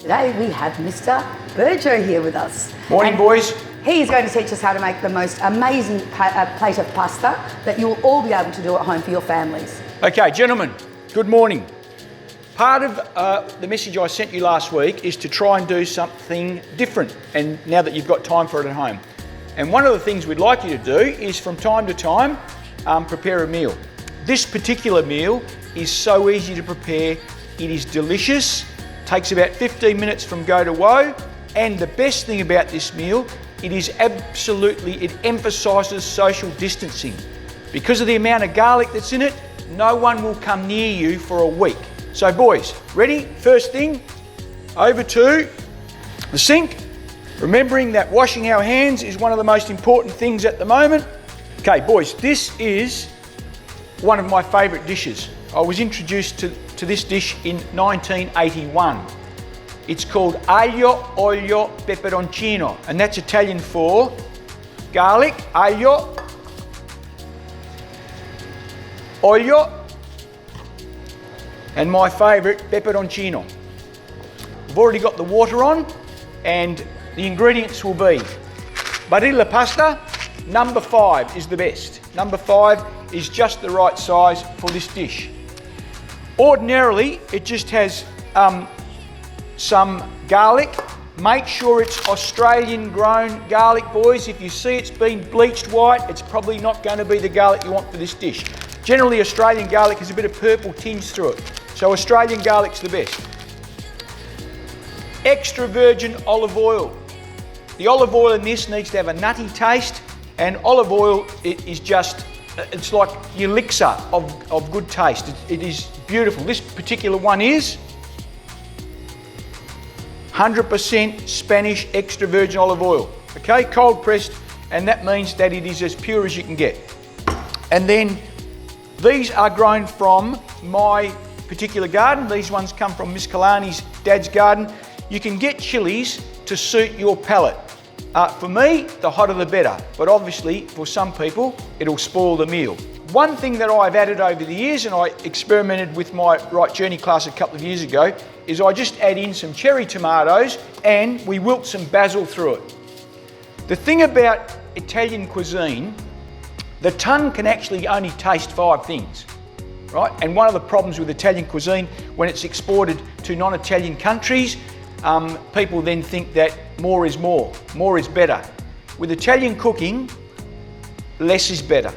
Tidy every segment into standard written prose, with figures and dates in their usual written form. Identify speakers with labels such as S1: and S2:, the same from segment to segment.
S1: Today we have Mr Burgio here with us.
S2: Morning,
S1: and
S2: boys.
S1: He is going to teach us how to make the most amazing plate of pasta that you'll all be able to do at home for your families.
S2: Okay, gentlemen, good morning. Part of the message I sent you last week is to try and do something different, and now that you've got time for it at home. And one of the things we'd like you to do is from time to time prepare a meal. This particular meal is so easy to prepare. It is delicious, takes about 15 minutes from go to woe, and the best thing about this meal, it emphasises social distancing. Because of the amount of garlic that's in it, no one will come near you for a week. So boys, ready? First thing, over to the sink. Remembering that washing our hands is one of the most important things at the moment. Okay boys, this is one of my favourite dishes. I was introduced to this dish in 1981. It's called aglio, olio, pepperoncino, and that's Italian for garlic, aglio, olio, and my favourite, pepperoncino. I've already got the water on, and the ingredients will be barilla pasta, number 5 is the best. Number 5 is just the right size for this dish. Ordinarily, it just has some garlic. Make sure it's Australian grown garlic, boys. If you see it's been bleached white, it's probably not going to be the garlic you want for this dish. Generally, Australian garlic has a bit of purple tinge through it, so Australian garlic's the best. Extra virgin olive oil. The olive oil in this needs to have a nutty taste, and olive oil it's like the elixir of good taste. It is beautiful. This particular one is 100% Spanish extra virgin olive oil. Okay, cold pressed, and that means that it is as pure as you can get. And then these are grown from my particular garden. These ones come from Miss Kalani's dad's garden. You can get chilies to suit your palate. For me, the hotter the better, but obviously for some people, it'll spoil the meal. One thing that I've added over the years, and I experimented with my Right Journey class a couple of years ago, is I just add in some cherry tomatoes and we wilt some basil through it. The thing about Italian cuisine, the tongue can actually only taste 5 things, right? And one of the problems with Italian cuisine, when it's exported to non-Italian countries, people then think that more is better. With Italian cooking, less is better,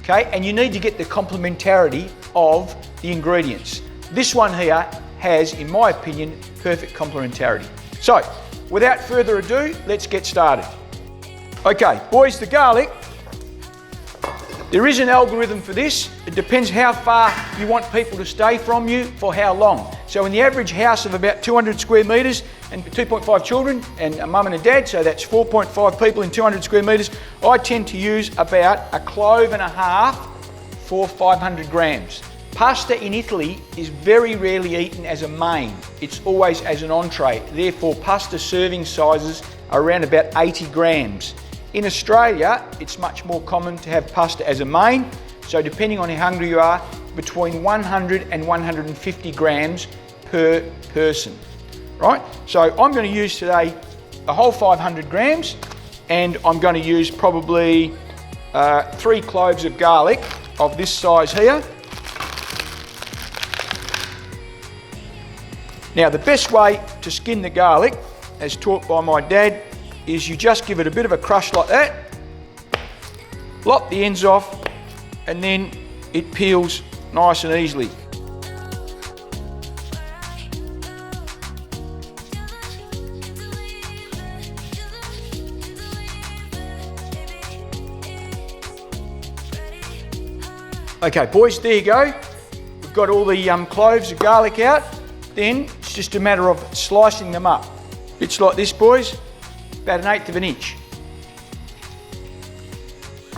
S2: okay? And you need to get the complementarity of the ingredients. This one here has, in my opinion, perfect complementarity. So, without further ado, let's get started. Okay, boys, the garlic, there is an algorithm for this. It depends how far you want people to stay from you for how long. So in the average house of about 200 square metres and 2.5 children and a mum and a dad, so that's 4.5 people in 200 square metres, I tend to use about 1.5 cloves for 500 grams. Pasta in Italy is very rarely eaten as a main. It's always as an entree. Therefore, pasta serving sizes are around about 80 grams. In Australia, it's much more common to have pasta as a main, so depending on how hungry you are, between 100 and 150 grams per person, right? So I'm going to use today a whole 500 grams, and I'm going to use probably 3 cloves of garlic of this size here. Now, the best way to skin the garlic, as taught by my dad, is you just give it a bit of a crush like that, lop the ends off, and then it peels nice and easily. Okay boys, there you go. We've got all the cloves of garlic out. Then it's just a matter of slicing them up. Bits like this, boys, about 1/8 of an inch.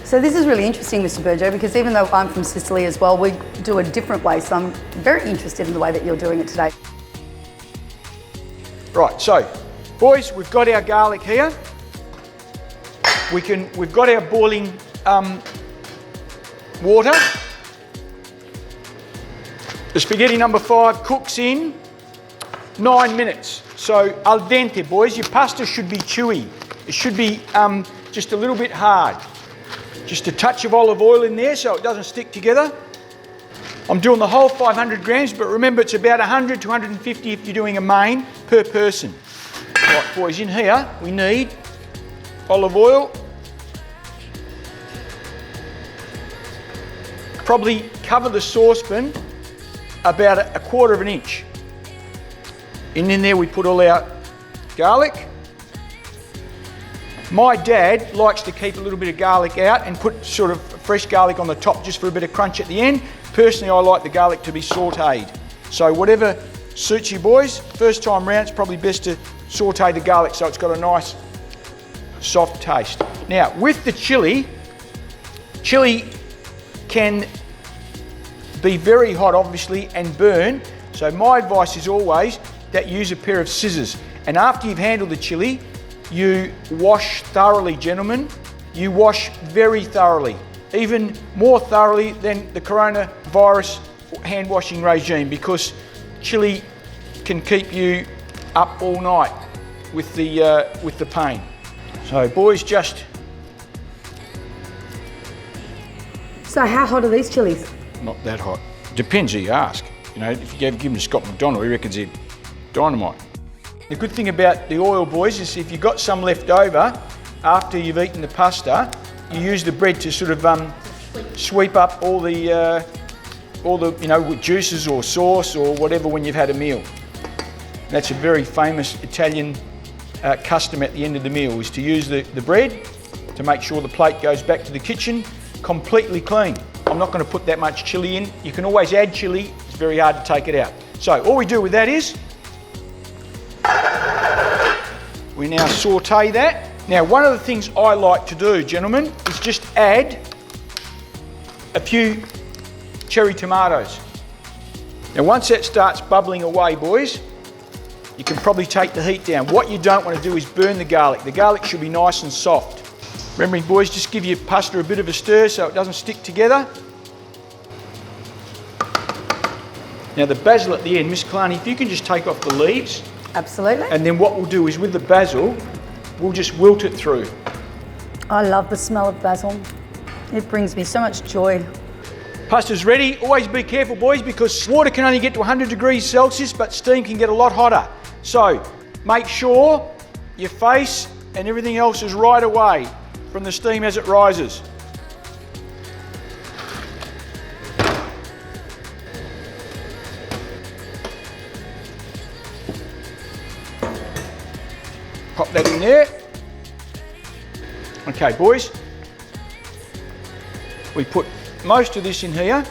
S1: So this is really interesting, Mr Burgio, because even though I'm from Sicily as well, we do a different way, so I'm very interested in the way that you're doing it today.
S2: Right, so boys, we've got our garlic here. We've got our boiling water. The spaghetti number 5 cooks in 9 minutes. So al dente, boys. Your pasta should be chewy. It should be just a little bit hard. Just a touch of olive oil in there so it doesn't stick together. I'm doing the whole 500 grams, but remember it's about 100 to 150 if you're doing a main per person. Right, boys, in here we need olive oil. Probably cover the saucepan about a quarter of an inch. And in there we put all our garlic. My dad likes to keep a little bit of garlic out and put sort of fresh garlic on the top just for a bit of crunch at the end. Personally, I like the garlic to be sautéed. So whatever suits you boys, first time round, it's probably best to sauté the garlic so it's got a nice soft taste. Now, with the chili can be very hot, obviously, and burn. So my advice is always that you use a pair of scissors. And after you've handled the chili, you wash thoroughly, gentlemen. You wash very thoroughly, even more thoroughly than the coronavirus hand washing regime, because chili can keep you up all night with the pain. So boys, just...
S1: So how hot are these chilies?
S2: Not that hot. Depends who you ask. You know, if you give them to Scott McDonald, he reckons they're dynamite. The good thing about the oil, boys, is if you've got some left over after you've eaten the pasta, you use the bread to sort of sweep up all the juices or sauce or whatever when you've had a meal. That's a very famous Italian custom at the end of the meal, is to use the bread to make sure the plate goes back to the kitchen completely clean. I'm not going to put that much chili in. You can always add chili. It's very hard to take it out. So all we do with that is we now saute that. Now, one of the things I like to do, gentlemen, is just add a few cherry tomatoes. Now, once that starts bubbling away, boys, you can probably take the heat down. What you don't want to do is burn the garlic. The garlic should be nice and soft. Remembering, boys, just give your pasta a bit of a stir so it doesn't stick together. Now, the basil at the end, Miss Kalani, if you can just take off the leaves.
S1: Absolutely.
S2: And then what we'll do is with the basil, we'll just wilt it through.
S1: I love the smell of basil. It brings me so much joy.
S2: Pasta's ready. Always be careful, boys, because water can only get to 100 degrees Celsius, but steam can get a lot hotter. So make sure your face and everything else is right away from the steam as it rises. Pop that in there. Okay, boys. We put most of this in here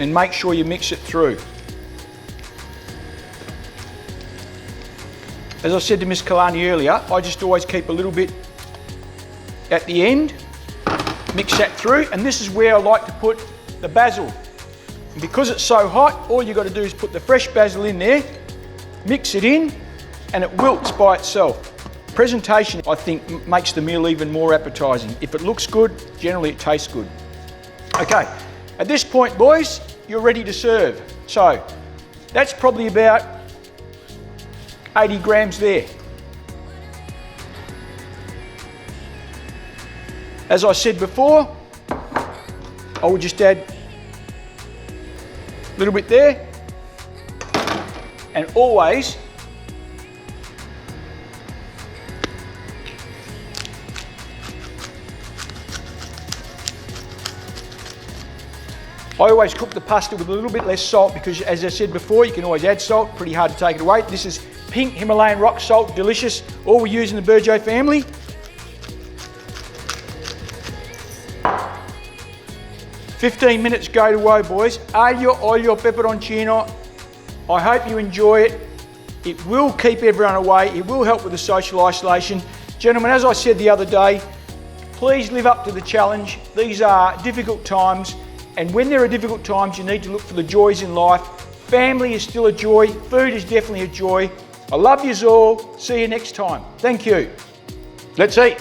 S2: and make sure you mix it through. As I said to Miss Kalani earlier, I just always keep a little bit at the end, mix that through, and this is where I like to put the basil. And because it's so hot, all you've got to do is put the fresh basil in there, mix it in, and it wilts by itself. Presentation, I think, makes the meal even more appetizing. If it looks good, generally it tastes good. Okay, at this point, boys, you're ready to serve. So that's probably about 80 grams there. As I said before, I will just add a little bit there, and always I always cook the pasta with a little bit less salt because, as I said before, you can always add salt, pretty hard to take it away. This is pink Himalayan rock salt, delicious, all we use in the Burgio family. "15 minutes go to woe, boys. Aglio, olio, pepperoncino. I hope you enjoy it. It will keep everyone away. It will help with the social isolation. Gentlemen, as I said the other day, please live up to the challenge. These are difficult times. And when there are difficult times, you need to look for the joys in life. Family is still a joy. Food is definitely a joy. I love yous all. See you next time. Thank you. Let's eat.